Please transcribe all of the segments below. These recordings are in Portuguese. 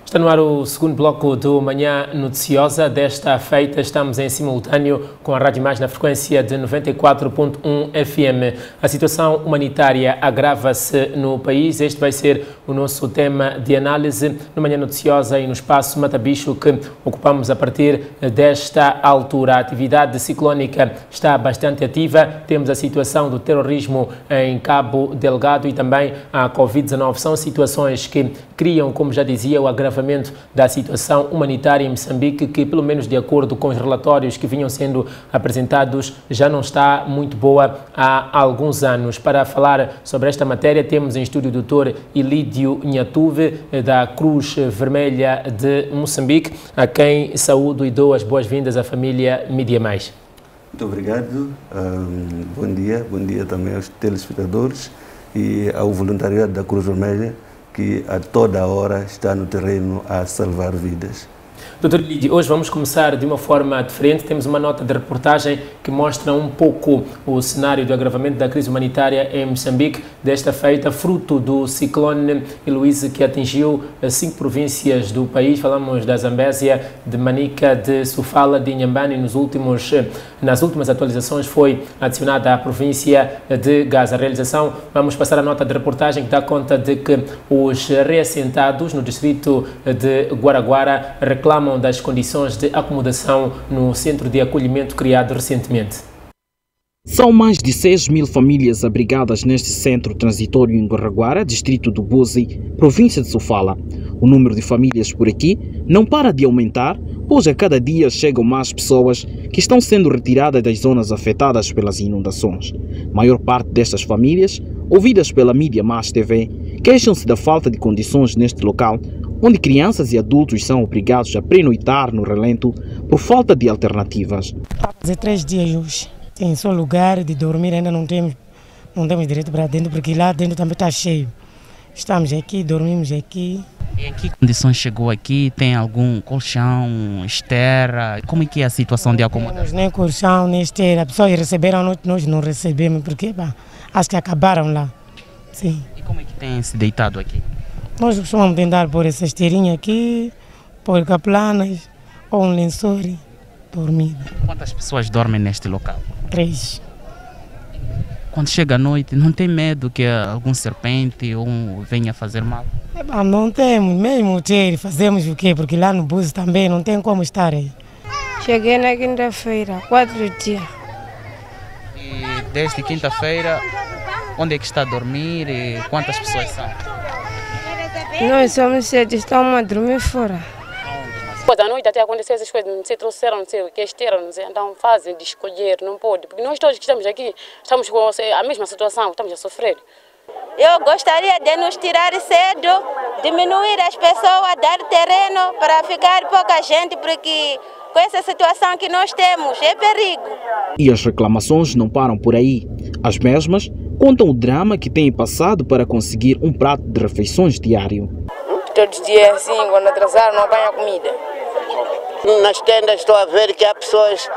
Está no ar o segundo bloco do Manhã Noticiosa. Desta feita estamos em simultâneo com a Rádio Mais na frequência de 94.1 FM. A situação humanitária agrava-se no país. Este vai ser o nosso tema de análise no Manhã Noticiosa e no espaço Matabicho que ocupamos a partir desta altura. A atividade ciclónica está bastante ativa. Temos a situação do terrorismo em Cabo Delgado e também a Covid-19. São situações que criam, como já dizia, o agravamento da situação humanitária em Moçambique, que pelo menos de acordo com os relatórios que vinham sendo apresentados, já não está muito boa há alguns anos. Para falar sobre esta matéria, temos em estúdio o Dr. Ilídio Nhatuve, da Cruz Vermelha de Moçambique, a quem saúdo e dou as boas-vindas à família Mídia Mais. Muito obrigado, bom dia também aos telespectadores e ao voluntariado da Cruz Vermelha, que a toda hora está no terreno a salvar vidas. Dr. Ilídio, hoje vamos começar de uma forma diferente. Temos uma nota de reportagem que mostra um pouco o cenário do agravamento da crise humanitária em Moçambique, desta feita, fruto do ciclone Heloise que atingiu 5 províncias do país. Falamos da Zambésia, de Manica, de Sofala, de Inhambane. Nas últimas atualizações foi adicionada a província de Gaza. A realização, vamos passar a nota de reportagem que dá conta de que os reassentados no distrito de Guaraguara reclamam das condições de acomodação no centro de acolhimento criado recentemente. São mais de 6.000 famílias abrigadas neste centro transitório em Guaraguara, distrito do Buzi, província de Sofala. O número de famílias por aqui não para de aumentar, pois a cada dia chegam mais pessoas que estão sendo retiradas das zonas afetadas pelas inundações. A maior parte destas famílias, ouvidas pela Mídia Mais TV, queixam-se da falta de condições neste local, onde crianças e adultos são obrigados a pernoitar no relento por falta de alternativas. Há 3 dias hoje, tem só lugar de dormir, ainda não temos direito para dentro, porque lá dentro também está cheio. Estamos aqui, dormimos aqui. E em que condições chegou aqui? Tem algum colchão, esteira? Como é que é a situação de acomodação? Não temos nem colchão, nem esteira. As pessoas receberam, nós não recebemos, porque acho que acabaram lá. Sim. E como é que tem se deitado aqui? Nós costumamos tentar pôr essa esteirinha aqui, pôr caplanas ou um lençol dormido. Quantas pessoas dormem neste local? 3. Quando chega a noite, não tem medo que algum serpente ou venha fazer mal? Não temos, mesmo ter, fazemos o quê? Porque lá no Buzi também não tem como estar aí. Cheguei na quinta-feira, 4 dias. E desde quinta-feira, onde é que está a dormir e quantas pessoas são? Nós somos 7, estamos a dormir fora. Depois da noite até acontecer essas coisas, não sei, trouxeram, não sei o que, esteira, não sei, então fazem de escolher, não pode. Porque nós todos que estamos aqui, estamos com a mesma situação, estamos a sofrer. Eu gostaria de nos tirar cedo, diminuir as pessoas, dar terreno para ficar pouca gente, porque com essa situação que nós temos, é perigo. E as reclamações não param por aí. As mesmas contam o drama que têm passado para conseguir um prato de refeições diário. Todos os dias assim, quando atrasaram, não apanham comida. Nas tendas estou a ver que há pessoas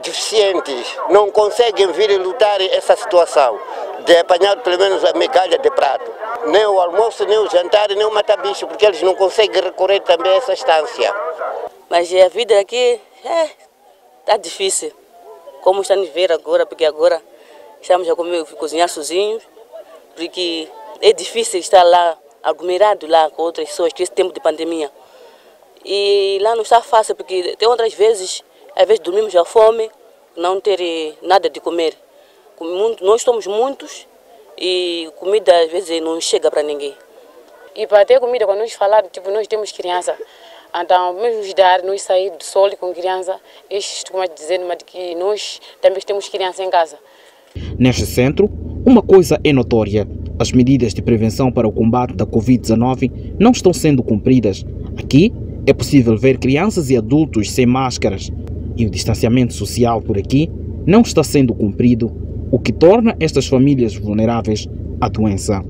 deficientes, não conseguem vir e lutar essa situação, de apanhar pelo menos a migalha de prato. Nem o almoço, nem o jantar, nem o matabicho, porque eles não conseguem recorrer também a essa estância. Mas a vida aqui está difícil, como estamos a ver agora, porque agora estamos a cozinhar sozinhos, porque é difícil estar lá, aglomerado lá com outras pessoas, nesse tempo de pandemia. E lá não está fácil, porque tem outras vezes, às vezes dormimos à fome, não ter nada de comer. Nós somos muitos e comida às vezes não chega para ninguém. E para ter comida, quando nós falar, tipo, nós temos criança, então mesmo dar, nós sair do sol com criança, eles como dizendo, mas que nós também temos criança em casa. Neste centro, uma coisa é notória. As medidas de prevenção para o combate da Covid-19 não estão sendo cumpridas. Aqui, é possível ver crianças e adultos sem máscaras. E o distanciamento social por aqui não está sendo cumprido, o que torna estas famílias vulneráveis à doença.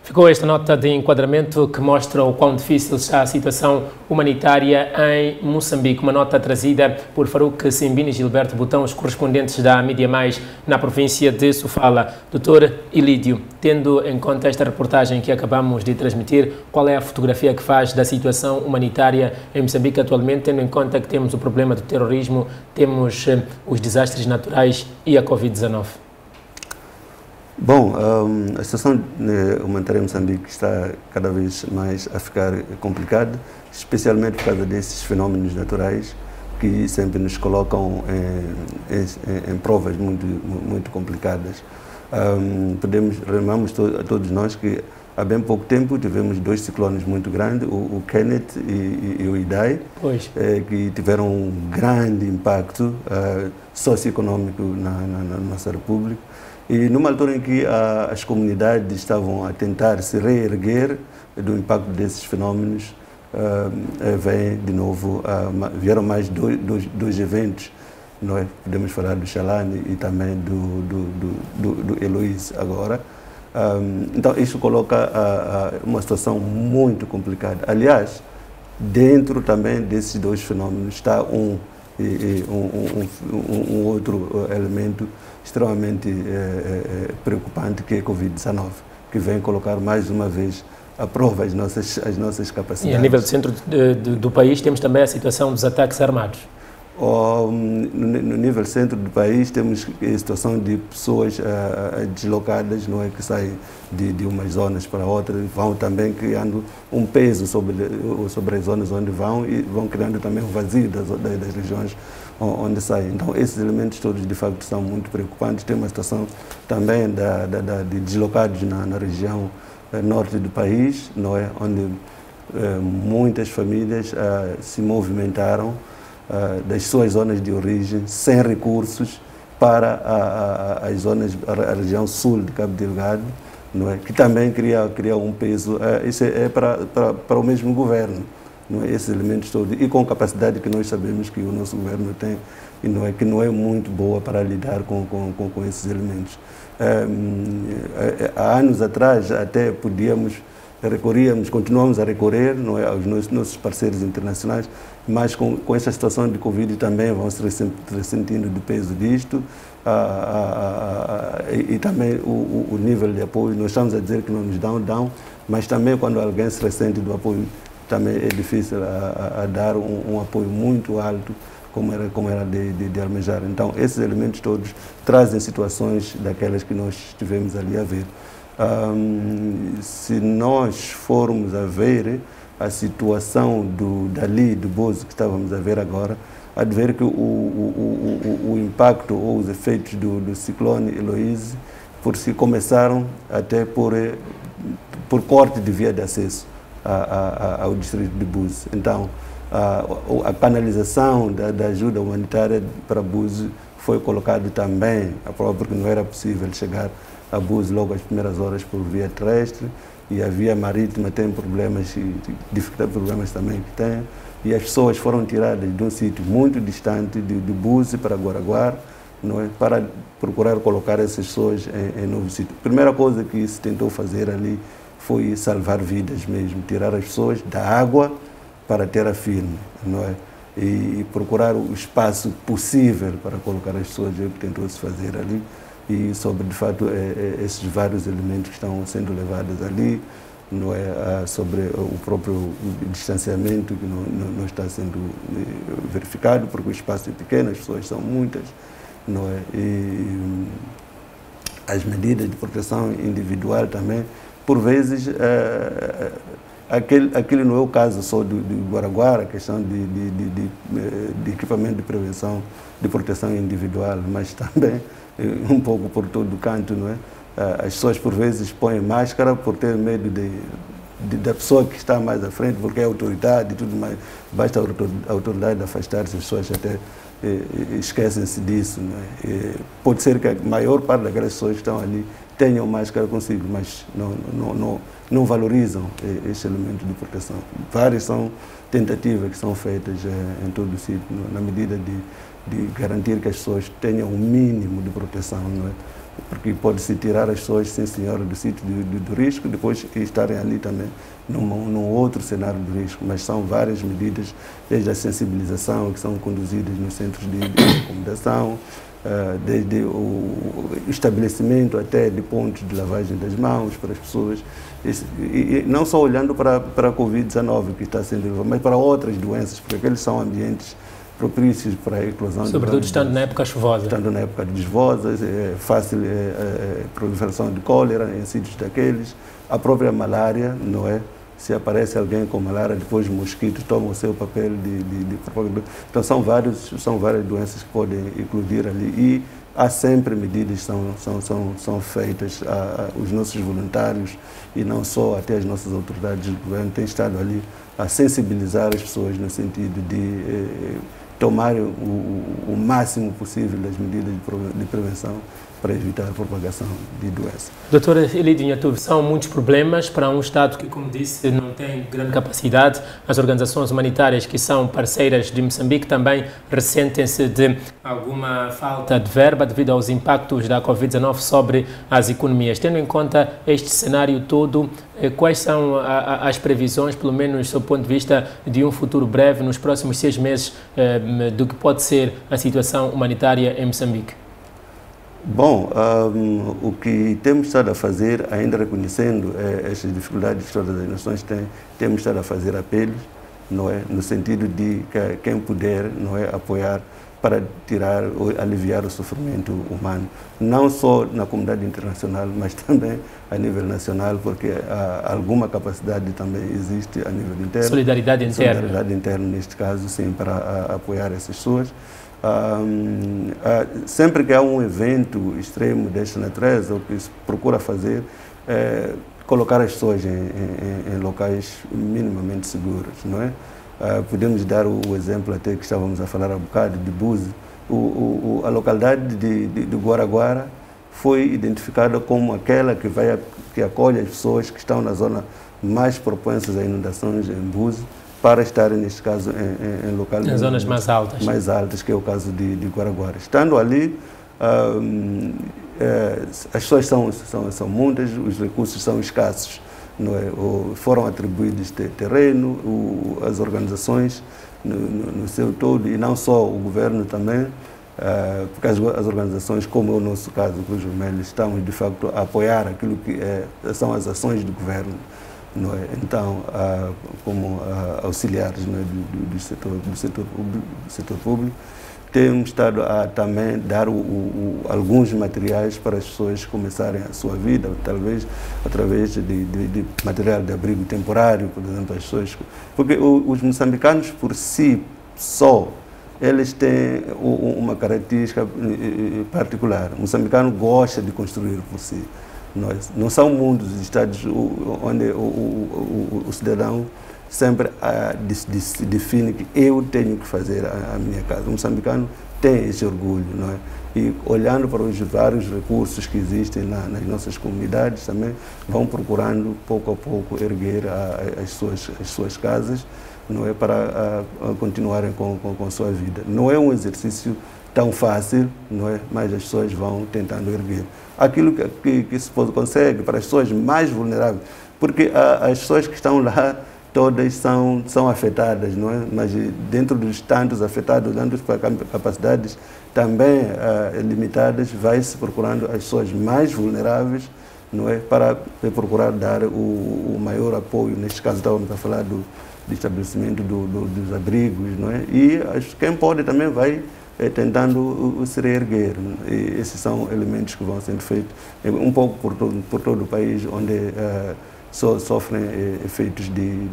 Ficou esta nota de enquadramento que mostra o quão difícil está a situação humanitária em Moçambique. Uma nota trazida por Farouk Simbini e Gilberto Botão, os correspondentes da Mídia Mais na província de Sofala. Doutor Ilídio, tendo em conta esta reportagem que acabamos de transmitir, qual é a fotografia que faz da situação humanitária em Moçambique atualmente, tendo em conta que temos o problema do terrorismo, temos os desastres naturais e a Covid-19? Bom, a situação humanitária em Moçambique está cada vez mais a ficar complicada, especialmente por causa desses fenómenos naturais que sempre nos colocam em provas muito complicadas. Lembramos a todos nós que há bem pouco tempo tivemos 2 ciclones muito grandes, o Kenneth e o Idai, que tiveram um grande impacto socioeconômico na nossa República. E numa altura em que as comunidades estavam a tentar se reerguer do impacto desses fenómenos, vem de novo, vieram mais dois eventos, não é? Podemos falar do Xalane e também do Heloíse agora. Então isso coloca uma situação muito complicada. Aliás, dentro também desses 2 fenômenos está um outro elemento extremamente preocupante, que é a Covid-19, que vem colocar mais uma vez à prova as nossas capacidades. E a nível do centro do país temos também a situação dos ataques armados. No nível centro do país temos a situação de pessoas deslocadas, não é, que saem de umas zonas para outras, vão também criando um peso sobre as zonas onde vão e vão criando também um vazio das regiões onde saem. Então esses elementos todos de facto são muito preocupantes. Tem uma situação também de deslocados na região norte do país, não é, onde muitas famílias se movimentaram das suas zonas de origem, sem recursos, para a região sul de Cabo Delgado, não é? Que também cria um peso. Isso é para o mesmo governo, não é? Esses elementos todos, e com capacidade que nós sabemos que o nosso governo tem, e não é, que não é muito boa para lidar com esses elementos. Há anos atrás até continuamos a recorrer, não é, aos nossos parceiros internacionais, mas com essa situação de Covid também vão se ressentindo do peso disto, e também o nível de apoio. Nós estamos a dizer que não nos dão, mas também quando alguém se ressente do apoio, também é difícil a dar um apoio muito alto, como era de almejar. Então, esses elementos todos trazem situações daquelas que nós estivemos ali a ver. Se nós formos a ver a situação do Bozo que estávamos a ver agora, há de ver que o impacto ou os efeitos do ciclone Heloíse por si começaram até por corte de via de acesso ao distrito de Buzi. Então, a canalização da ajuda humanitária para Buzi foi colocado também, porque não era possível chegar a Buzi logo às primeiras horas por via terrestre, e a via marítima tem problemas também que tem, e as pessoas foram tiradas de um sítio muito distante de Buzi para Guaraguara, não é, para procurar colocar essas pessoas em novo sítio. A primeira coisa que se tentou fazer ali foi salvar vidas mesmo, tirar as pessoas da água para terra firme, não é? E procurar o espaço possível para colocar as pessoas, é o que tentou-se fazer ali. E sobre, de fato, esses vários elementos que estão sendo levados ali, não é, sobre o próprio distanciamento que não está sendo verificado, porque o espaço é pequeno, as pessoas são muitas, não é? E as medidas de proteção individual também, por vezes, aquele não é o caso só de Guaraguara, a questão de equipamento de prevenção, de proteção individual, mas também um pouco por todo o canto, não é? As pessoas por vezes põem máscara por ter medo da pessoa que está mais à frente, porque é autoridade e tudo mais. Basta a autoridade afastar-se, as pessoas até esquecem-se disso, não é? Pode ser que a maior parte daquelas pessoas que estão ali tenham máscara consigo, mas não valorizam este elemento de proteção. Várias são tentativas que são feitas em todo o sítio, na medida de garantir que as pessoas tenham um mínimo de proteção, não é? Porque pode-se tirar as pessoas, sim senhora, do sítio do risco, depois estarem ali também num outro cenário de risco, mas são várias medidas, desde a sensibilização que são conduzidas nos centros de acomodação, desde o estabelecimento até de pontos de lavagem das mãos para as pessoas, e não só olhando para a Covid-19 que está sendo levada, mas para outras doenças, porque aqueles são ambientes propícios para a eclosão. Sobretudo estando na época chuvosa. Estando na época de chuvosas, fácil proliferação de cólera em sítios daqueles, a própria malária, não é? Se aparece alguém com malária, depois os mosquitos tomam o seu papel de propagador. Então são várias doenças que podem eclodir ali e há sempre medidas que são feitas, os nossos voluntários e não só, até as nossas autoridades do governo têm estado ali a sensibilizar as pessoas no sentido de tomar o máximo possível das medidas de prevenção para evitar a propagação de doença. Doutora Elidio Nhatuve, são muitos problemas para um Estado que, como disse, não tem grande capacidade. As organizações humanitárias que são parceiras de Moçambique também ressentem-se de alguma falta de verba devido aos impactos da Covid-19 sobre as economias. Tendo em conta este cenário todo, quais são as previsões, pelo menos do ponto de vista de um futuro breve, nos próximos 6 meses, do que pode ser a situação humanitária em Moçambique? Bom, o que temos estado a fazer, ainda reconhecendo estas dificuldades que todas as nações têm, temos estado a fazer apelos, não é, no sentido de que quem puder, não é, apoiar para tirar ou aliviar o sofrimento humano, não só na comunidade internacional, mas também a nível nacional, porque alguma capacidade também existe a nível interno. Solidariedade interna. Solidariedade interna, neste caso, sim, para apoiar essas pessoas. Sempre que há um evento extremo desta natureza, o que se procura fazer é colocar as pessoas em locais minimamente seguros, não é? Podemos dar o exemplo até que estávamos a falar há bocado de Buzi. A localidade de Guaraguara foi identificada como aquela que acolhe as pessoas que estão na zona mais propensas a inundações em Buzi, para estarem, neste caso, em locais... Em zonas mais altas. Mais altas, que é o caso de Guaraguara. Estando ali, as pessoas são muitas, os recursos são escassos. Não é? Foram atribuídos terreno, as organizações no seu todo, e não só o governo também, porque as organizações, como é o nosso caso, Cruz Vermelha, estão, de facto, a apoiar aquilo que são as ações do governo. Não é? Então, como auxiliares, não é, do setor público, temos estado a também dar alguns materiais para as pessoas começarem a sua vida, talvez através de material de abrigo temporário, por exemplo, as pessoas. Porque os moçambicanos, por si só, eles têm uma característica particular. O moçambicano gosta de construir por si. Não são muitos os estados onde o cidadão sempre define que eu tenho que fazer a minha casa. O moçambicano tem esse orgulho, não é? E olhando para os vários recursos que existem nas nossas comunidades, também vão procurando pouco a pouco erguer as suas casas, não é, para continuarem com a sua vida. Não é um exercício tão fácil, não é? Mas as pessoas vão tentando erguer aquilo que se consegue para as pessoas mais vulneráveis, porque as pessoas que estão lá todas são afetadas, não é? Mas dentro dos tantos afetados, dentro das capacidades também limitadas, vai-se procurando as pessoas mais vulneráveis, não é? Para procurar dar o maior apoio. Neste caso estávamos a falar do estabelecimento dos abrigos, não é? E quem pode também vai tentando se reerguer. E esses são elementos que vão sendo feitos um pouco por todo o país, onde sofrem efeitos de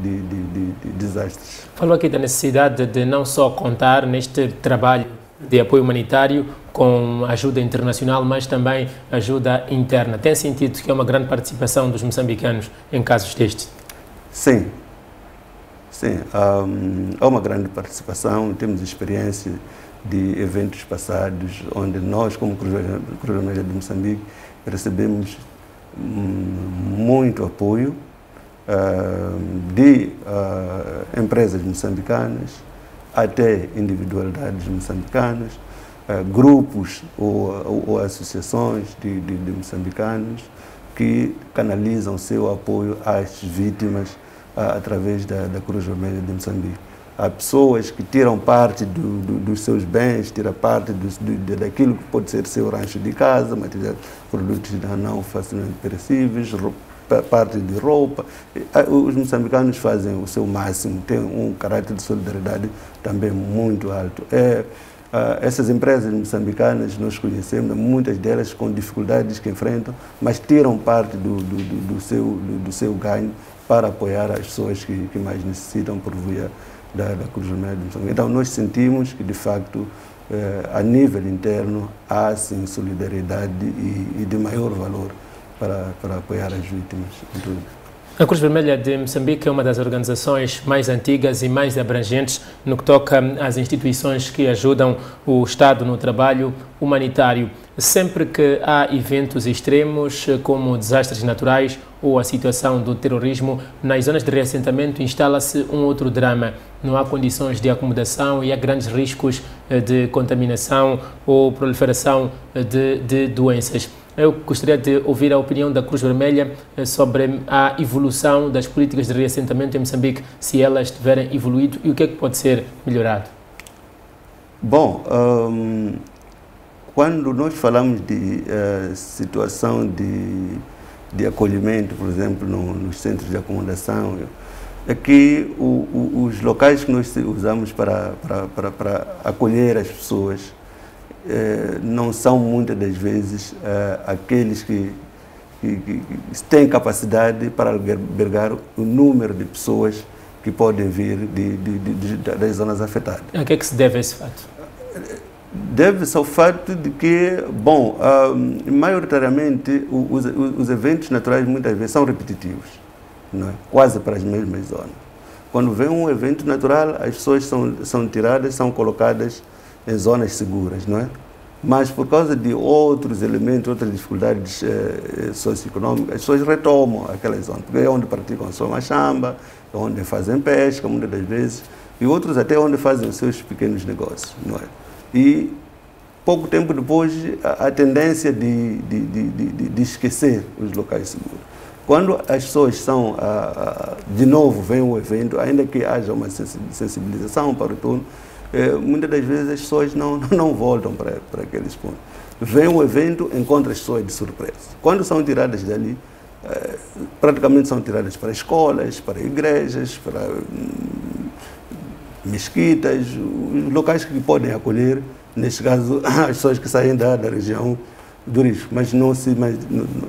desastres. Falou aqui da necessidade de não só contar neste trabalho de apoio humanitário com ajuda internacional, mas também ajuda interna. Tem sentido que é uma grande participação dos moçambicanos em casos destes? Sim. Sim, há uma grande participação, temos experiência de eventos passados, onde nós, como Cruz Vermelha de Moçambique, recebemos muito apoio de empresas moçambicanas até individualidades moçambicanas, grupos ou associações de moçambicanos que canalizam seu apoio às vítimas através da Cruz Vermelha de Moçambique. Há pessoas que tiram parte dos seus bens, tiram parte daquilo que pode ser seu rancho de casa, materiais, produtos não facilmente perecíveis, parte de roupa. Os moçambicanos fazem o seu máximo, têm um caráter de solidariedade também muito alto. Essas empresas moçambicanas nós conhecemos, muitas delas com dificuldades que enfrentam, mas tiram parte do seu ganho para apoiar as pessoas que mais necessitam por via da Cruz Vermelha de Moçambique. Então nós sentimos que de facto a nível interno há sim solidariedade e de maior valor para apoiar as vítimas. A Cruz Vermelha de Moçambique é uma das organizações mais antigas e mais abrangentes no que toca às instituições que ajudam o Estado no trabalho humanitário. Sempre que há eventos extremos, como desastres naturais ou a situação do terrorismo, nas zonas de reassentamento instala-se um outro drama. Não há condições de acomodação e há grandes riscos de contaminação ou proliferação de doenças. Eu gostaria de ouvir a opinião da Cruz Vermelha sobre a evolução das políticas de reassentamento em Moçambique, se elas tiverem evoluído e o que é que pode ser melhorado. Bom, quando nós falamos de situação de acolhimento, por exemplo, nos centros de acomodação, é que os locais que nós usamos para acolher as pessoas não são muitas das vezes aqueles que têm capacidade para albergar o número de pessoas que podem vir das zonas afetadas. A que é que se deve esse fato? Deve-se ao fato de que, bom, maioritariamente os eventos naturais muitas vezes são repetitivos, não é? Quase para as mesmas zonas. Quando vem um evento natural, as pessoas são tiradas, são colocadas em zonas seguras, não é? Mas por causa de outros elementos, outras dificuldades socioeconômicas, as pessoas retomam aquelas zonas, porque é onde praticam a sua machamba, é onde fazem pesca, muitas das vezes, e outros até onde fazem os seus pequenos negócios, não é? E pouco tempo depois, a tendência de esquecer os locais seguros. Quando as pessoas são, de novo, vem o evento, ainda que haja uma sensibilização para o turno, muitas das vezes as pessoas não voltam para aqueles pontos. Vem o evento, encontra as pessoas de surpresa. Quando são tiradas dali, praticamente são tiradas para escolas, para igrejas, para mesquitas, os locais que podem acolher, neste caso, as pessoas que saem da região do risco, mas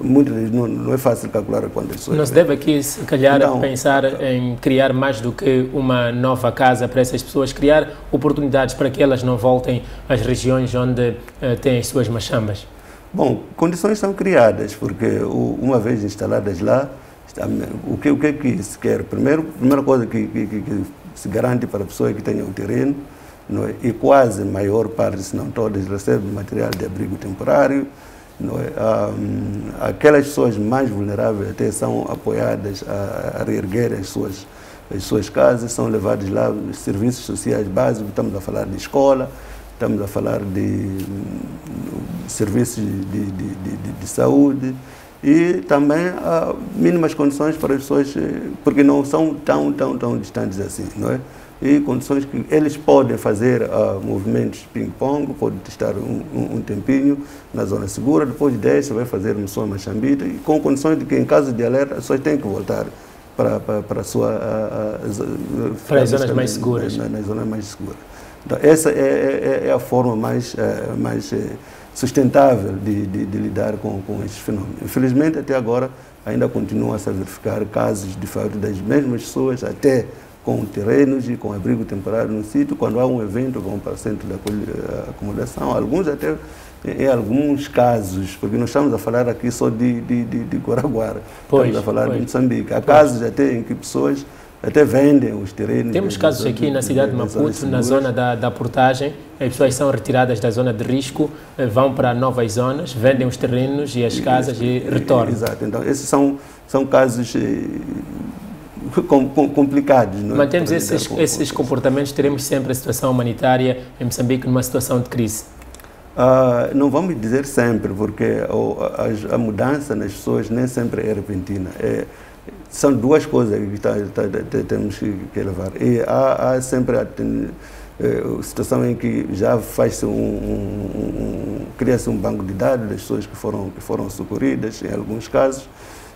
muitas vezes não é fácil calcular quantas pessoas. Não se deve aqui, se calhar, pensar em criar mais do que uma nova casa para essas pessoas, criar oportunidades para que elas não voltem às regiões onde têm as suas machambas? Bom, condições são criadas, porque uma vez instaladas lá, o que se quer? Primeira coisa que se garante para a pessoa que tenha o terreno, não é? E quase a maior parte, se não todas, recebem material de abrigo temporário. Não é? Aquelas pessoas mais vulneráveis até são apoiadas a reerguer as suas casas, são levados lá os serviços sociais básicos, estamos a falar de escola, estamos a falar de serviços de saúde e também mínimas condições para as pessoas, porque não são tão distantes assim, não é? E condições que eles podem fazer movimentos ping-pong, podem estar um tempinho na zona segura, depois desce, vai fazer uma sua machambita, e com condições de que em caso de alerta as pessoas têm que voltar para as zonas mais seguras. Nas zonas mais seguras. Então, essa é a forma mais sustentável de lidar com esses fenômenos. Infelizmente, até agora, ainda continuam a se verificar casos de fato das mesmas pessoas, até com terrenos e com abrigo temporário no sítio, quando há um evento, vão para o centro de acomodação, alguns até, em alguns casos, porque nós estamos a falar aqui só de Goraguara, estamos a falar de Moçambique. Há casos até em que pessoas até vendem os terrenos. Temos casos aqui na cidade de Maputo, na zona da portagem, as pessoas são retiradas da zona de risco, vão para novas zonas, vendem os terrenos e as casas e retornam. Exato, então esses são casos complicados. Não é? Mantemos esses comportamentos, teremos sempre a situação humanitária em Moçambique numa situação de crise? Não vamos dizer sempre, porque a mudança nas pessoas nem sempre é repentina. São duas coisas que temos que levar. E há sempre a situação em que já faz-se cria-se um banco de dados das pessoas que foram socorridas, em alguns casos.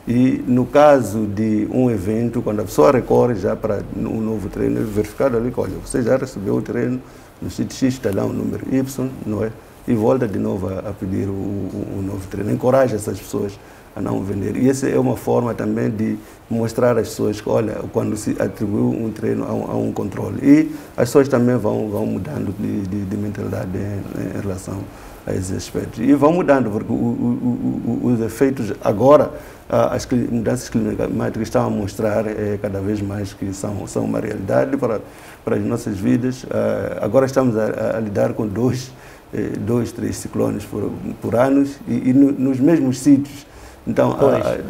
E no caso de um evento, quando a pessoa recorre já para um novo terreno, é verificado ali, olha, você já recebeu o terreno no sítio X, está lá o número Y, não é? E volta de novo a pedir o novo terreno. Encoraja essas pessoas a não vender. E essa é uma forma também de mostrar às pessoas que, olha, quando se atribuiu um terreno a um controle. E as pessoas também vão mudando de mentalidade em relação a esses aspectos. E vão mudando, porque os efeitos agora, as mudanças climáticas estão a mostrar cada vez mais que são uma realidade para as nossas vidas. Agora estamos a lidar com dois, 3 ciclones por ano e nos mesmos sítios. Então,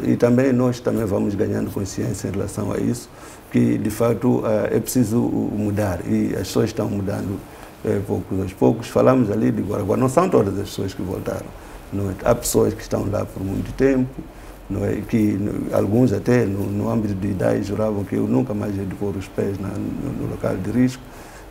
e também nós também vamos ganhando consciência em relação a isso, que de fato é preciso mudar e as pessoas estão mudando poucos aos poucos. Falamos ali de Guaraguá, não são todas as pessoas que voltaram, não é? Há pessoas que estão lá por muito tempo, não é? Que alguns até no âmbito de idade juravam que eu nunca mais ia pôr os pés no local de risco.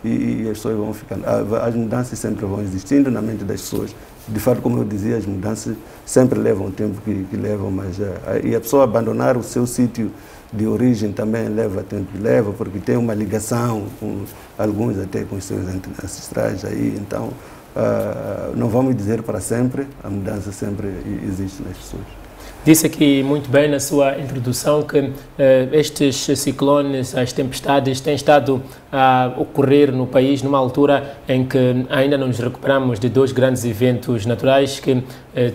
E as pessoas vão ficando. As mudanças sempre vão existindo na mente das pessoas. De fato, como eu dizia, as mudanças sempre levam o tempo que levam, mas e a pessoa abandonar o seu sítio de origem também leva tempo, porque tem uma ligação com alguns até com os seus ancestrais aí. Então, não vamos dizer para sempre, a mudança sempre existe nas pessoas. Disse aqui muito bem na sua introdução que estes ciclones, as tempestades, têm estado a ocorrer no país numa altura em que ainda não nos recuperamos de 2 grandes eventos naturais que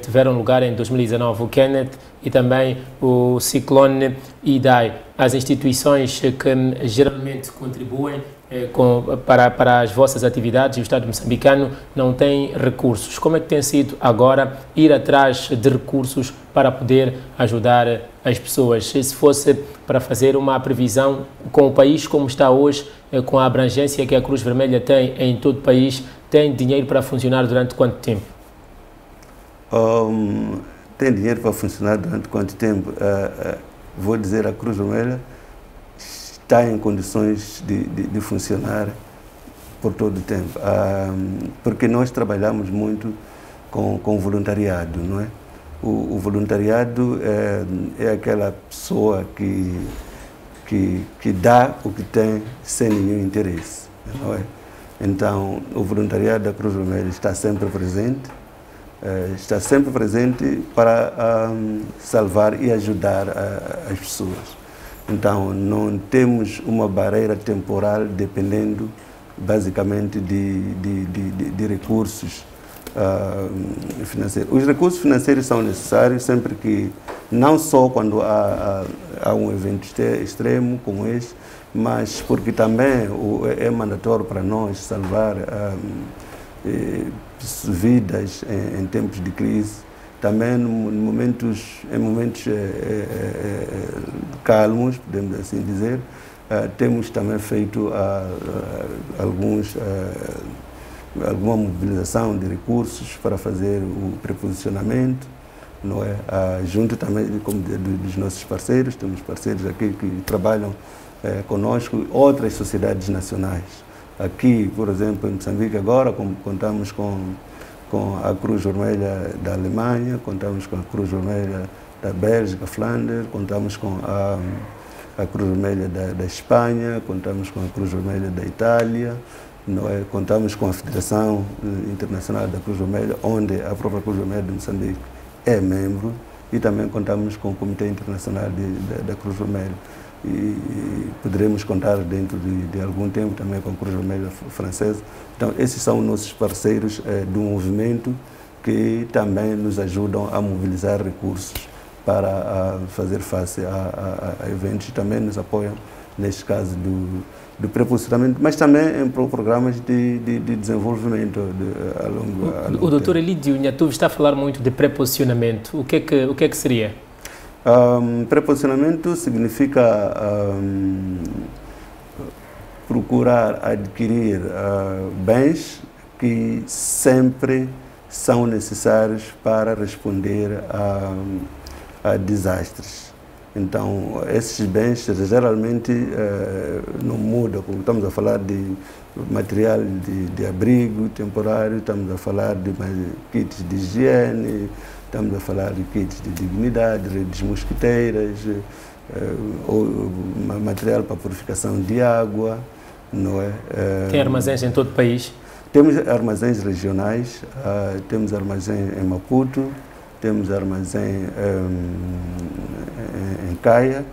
tiveram lugar em 2019, o Kenneth e também o ciclone Idai. As instituições que geralmente contribuem para as vossas atividades e o Estado moçambicano não tem recursos. Como é que tem sido agora ir atrás de recursos para poder ajudar as pessoas? Se fosse para fazer uma previsão com o país como está hoje, com a abrangência que a Cruz Vermelha tem em todo o país, tem dinheiro para funcionar durante quanto tempo? Tem dinheiro para funcionar durante quanto tempo? Vou dizer, a Cruz Vermelha está em condições de funcionar por todo o tempo, porque nós trabalhamos muito com voluntariado, não é? O voluntariado é aquela pessoa que dá o que tem sem nenhum interesse, não é? Então, o voluntariado da Cruz Vermelha está sempre presente para salvar e ajudar as pessoas. Então, não temos uma barreira temporal dependendo basicamente de recursos financeiros. Os recursos financeiros são necessários sempre que, não só quando há um evento extremo como este, mas porque também é mandatório para nós salvar vidas em tempos de crise. Também em momentos calmos, podemos assim dizer, temos também feito alguma mobilização de recursos para fazer o preposicionamento, não é? Junto também dos nossos parceiros, temos parceiros aqui que trabalham conosco, outras sociedades nacionais. Aqui, por exemplo, em Moçambique agora, contamos com a Cruz Vermelha da Alemanha, contamos com a Cruz Vermelha da Bélgica, Flandres, contamos com a Cruz Vermelha da Espanha, contamos com a Cruz Vermelha da Itália, não é? Contamos com a Federação Internacional da Cruz Vermelha, onde a própria Cruz Vermelha de Moçambique é membro, e também contamos com o Comitê Internacional da Cruz Vermelha. E poderemos contar dentro de algum tempo também com a Cruz Vermelha francesa. Então, esses são nossos parceiros do movimento que também nos ajudam a mobilizar recursos para fazer face a eventos. Também nos apoiam neste caso do pré-posicionamento, mas também em programas de desenvolvimento a longo O doutor Elídio Nhatuvo está a falar muito de pré-posicionamento. O que é que seria? Pré-posicionamento significa procurar adquirir bens que sempre são necessários para responder a desastres. Então, esses bens geralmente não mudam, como estamos a falar de material de abrigo temporário, estamos a falar de kits de higiene, estamos a falar de kits de dignidade, redes mosquiteiras, material para purificação de água, não é? Tem armazéns em todo o país? Temos armazéns regionais, temos armazém em Maputo, temos armazém em Caia,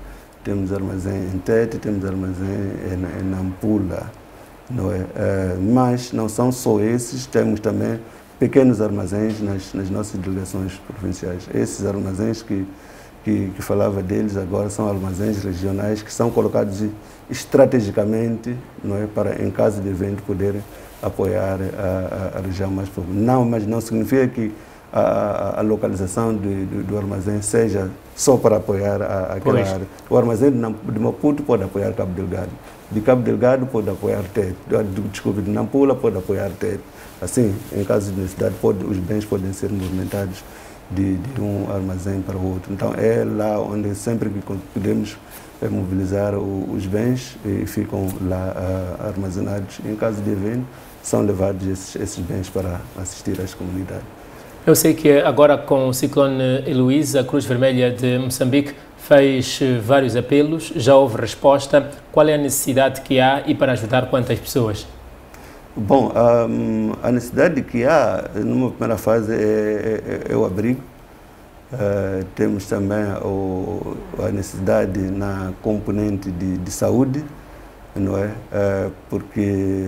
temos armazém em Tete, temos armazém em Nampula, não é? Mas não são só esses, temos também pequenos armazéns nas nossas delegações provinciais. Esses armazéns que falava deles agora são armazéns regionais que são colocados estrategicamente, não é, para em caso de evento poderem apoiar a região mais pobre. Não, mas não significa que a localização do armazém seja só para apoiar aquela área. O armazém de Maputo pode apoiar Cabo Delgado, de Cabo Delgado pode apoiar Tete, desculpe, de Nampula pode apoiar Tete. Assim, em caso de necessidade, os bens podem ser movimentados de um armazém para o outro. Então, é lá onde sempre que podemos mobilizar os bens e ficam lá armazenados. Em caso de evento, são levados esses bens para assistir às comunidades. Eu sei que agora com o ciclone Heloísa, a Cruz Vermelha de Moçambique fez vários apelos, já houve resposta. Qual é a necessidade que há e para ajudar quantas pessoas? Bom, a necessidade que há numa primeira fase é o abrigo. Temos também a necessidade na componente de saúde, não é? Porque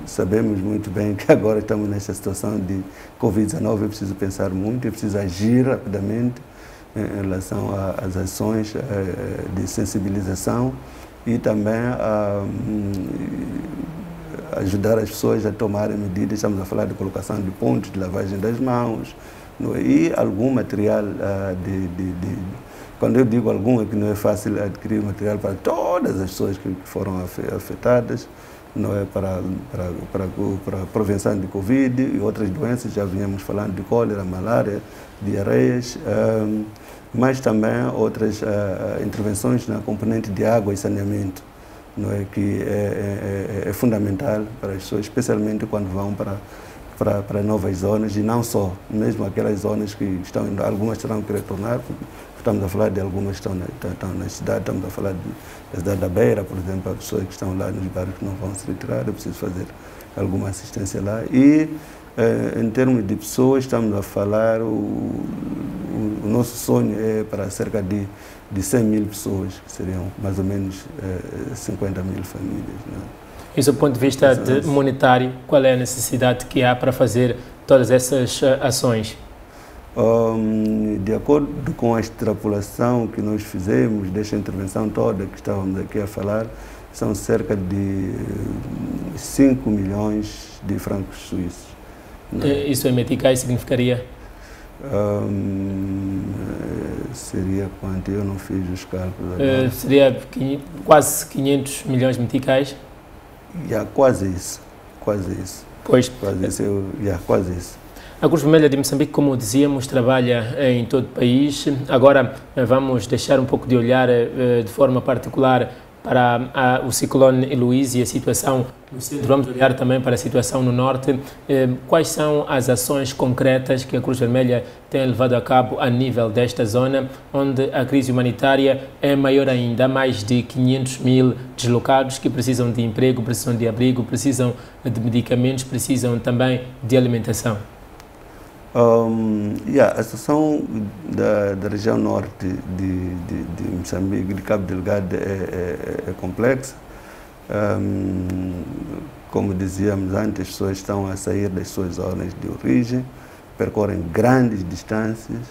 sabemos muito bem que agora estamos nesta situação de Covid-19, é preciso pensar muito, é preciso agir rapidamente em relação às ações de sensibilização e também ajudar as pessoas a tomarem medidas. Estamos a falar de colocação de pontos de lavagem das mãos, não é? E algum material quando eu digo algum, é que não é fácil adquirir material para todas as pessoas que foram afetadas, não é, para a prevenção de Covid e outras doenças. Já vínhamos falando de cólera, malária, diarreias, mas também outras intervenções na componente de água e saneamento, não é, que é fundamental para as pessoas, especialmente quando vão para novas zonas, e não só, mesmo aquelas zonas que estão, algumas terão que retornar, porque estamos a falar de algumas que estão na cidade, estamos a falar da cidade da Beira, por exemplo, as pessoas que estão lá nos bairros que não vão se retirar, é preciso fazer alguma assistência lá. E em termos de pessoas, estamos a falar, o nosso sonho é para cerca de 100 mil pessoas, que seriam mais ou menos 50 mil famílias. Né? E do ponto de vista monetário, qual é a necessidade que há para fazer todas essas ações? De acordo com a extrapolação que nós fizemos desta intervenção toda que estávamos aqui a falar, são cerca de 5 milhões de francos suíços. Isso em meticais significaria? Seria quanto? Eu não fiz os cálculos agora. Seria quase 500 milhões de meticais? Quase isso. Pois. Quase isso. A Cruz Vermelha de Moçambique, como dizíamos, trabalha em todo o país. Agora vamos deixar um pouco de olhar de forma particular para o ciclone Heloísa e a situação no centro. Vamos olhar também para a situação no norte. Quais são as ações concretas que a Cruz Vermelha tem levado a cabo a nível desta zona, onde a crise humanitária é maior ainda? Há mais de 500 mil deslocados que precisam de emprego, precisam de abrigo, precisam de medicamentos, precisam também de alimentação. A situação da região norte de Moçambique, de Cabo Delgado, é complexa. Como dizíamos antes, as pessoas estão a sair das suas zonas de origem, percorrem grandes distâncias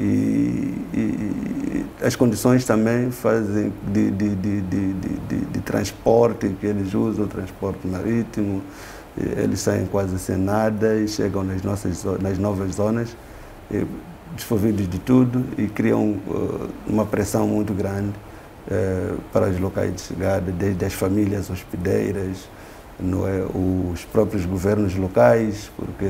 E as condições também fazem de transporte que eles usam, o transporte marítimo, eles saem quase sem nada e chegam nas novas zonas, desprovidos de tudo, e criam uma pressão muito grande para os locais de chegada, desde as famílias hospedeiras, os próprios governos locais, porque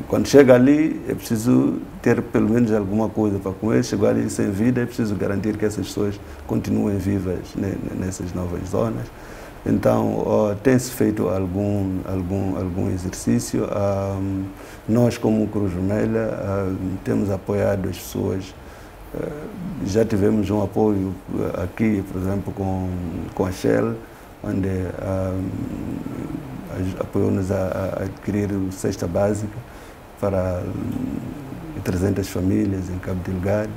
quando chega ali é preciso ter pelo menos alguma coisa para comer. Chegou ali sem vida, é preciso garantir que essas pessoas continuem vivas nessas novas zonas. Então tem-se feito algum exercício. Nós, como Cruz Vermelha, temos apoiado as pessoas. Já tivemos um apoio aqui, por exemplo, com a Shell, onde apoiou-nos a adquirir cesta básica para 300 famílias em Cabo Delgado.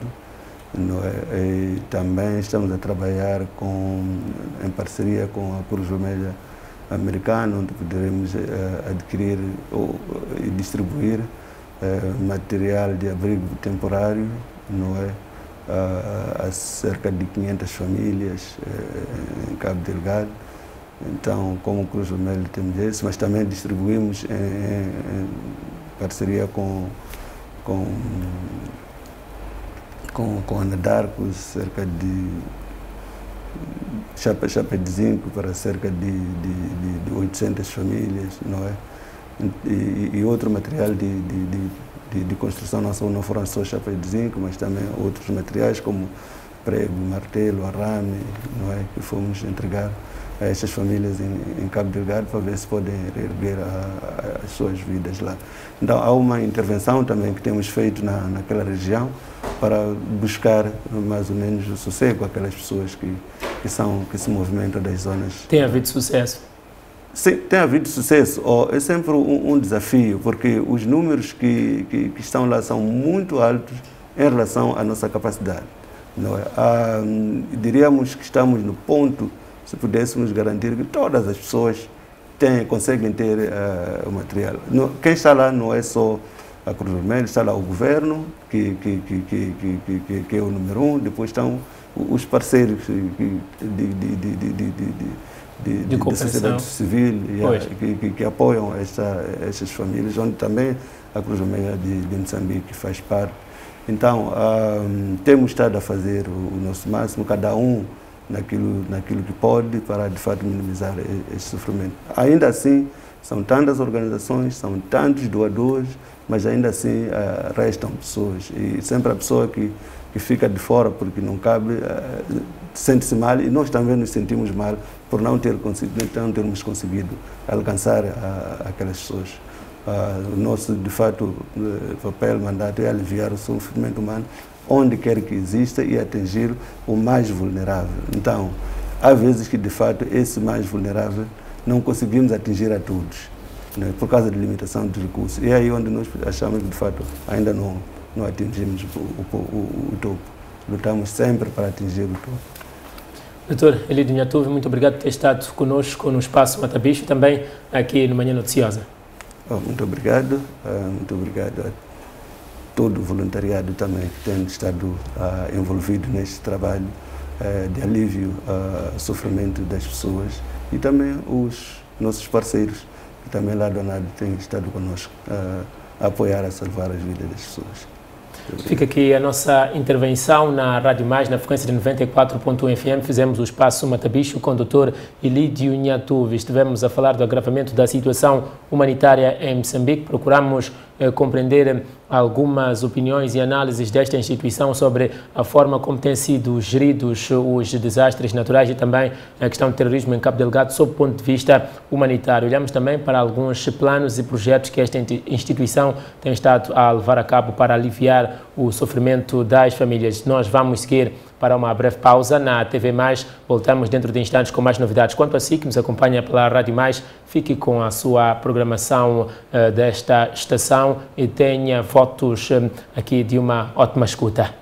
E também estamos a trabalhar em parceria com a Cruz Vermelha Americana, onde poderemos adquirir e distribuir material de abrigo temporário, a cerca de 500 famílias em Cabo Delgado. Então, como Cruz Vermelha temos esse, mas também distribuímos em parceria com a Anadarko, cerca de chapa de zinco para cerca de 800 famílias, e outro material de construção, não foram só chapas de zinco, mas também outros materiais como prego, martelo, arame, que fomos entregar a estas famílias em Cabo Delgado para ver se podem reerguer as suas vidas lá. Então há uma intervenção também que temos feito naquela região para buscar mais ou menos o sossego àquelas pessoas que se movimentam das zonas. Tem havido sucesso? Sim, tem havido sucesso. É sempre um desafio, porque os números que estão lá são muito altos em relação à nossa capacidade. Diríamos que estamos no ponto, se pudéssemos garantir que todas as pessoas conseguem ter o material. Quem está lá não é só a Cruz Vermelha, está lá o governo, que é o número 1, depois estão os parceiros da sociedade civil que apoiam estas famílias, onde também a Cruz Vermelha de Moçambique faz parte. Então, temos estado a fazer o nosso máximo, cada um naquilo que pode, para de fato minimizar esse sofrimento. Ainda assim, são tantas organizações, são tantos doadores, mas ainda assim restam pessoas. E sempre a pessoa que fica de fora porque não cabe, sente-se mal, e nós também nos sentimos mal por não termos conseguido alcançar aquelas pessoas. O nosso, de fato, papel, mandato é aliviar o sofrimento humano onde quer que exista e atingir o mais vulnerável. Então, há vezes que, de fato, esse mais vulnerável não conseguimos atingir a todos, por causa de limitação de recursos. E é aí onde nós achamos que, de fato, ainda não atingimos o topo. Lutamos sempre para atingir o topo. Doutor Elidio Nhatuve, muito obrigado por ter estado conosco no Espaço Matabicho, também aqui no Manhã Noticiosa. Muito obrigado a todo o voluntariado também que tem estado envolvido neste trabalho de alívio ao sofrimento das pessoas, e também os nossos parceiros que também lá do lado têm estado conosco a apoiar, a salvar as vidas das pessoas. Fica aqui a nossa intervenção na Rádio Mais, na frequência de 94.1 FM. Fizemos o Espaço Matabicho com o Dr. Elidio Nhatuve. Estivemos a falar do agravamento da situação humanitária em Moçambique. Procuramos compreender algumas opiniões e análises desta instituição sobre a forma como têm sido geridos os desastres naturais e também a questão do terrorismo em Cabo Delgado sob o ponto de vista humanitário. Olhamos também para alguns planos e projetos que esta instituição tem estado a levar a cabo para aliviar o sofrimento das famílias. Nós vamos seguir para uma breve pausa na TV+. Voltamos dentro de instantes com mais novidades. Quanto a si, que nos acompanha pela Rádio Mais, fique com a sua programação desta estação e tenha votos aqui de uma ótima escuta.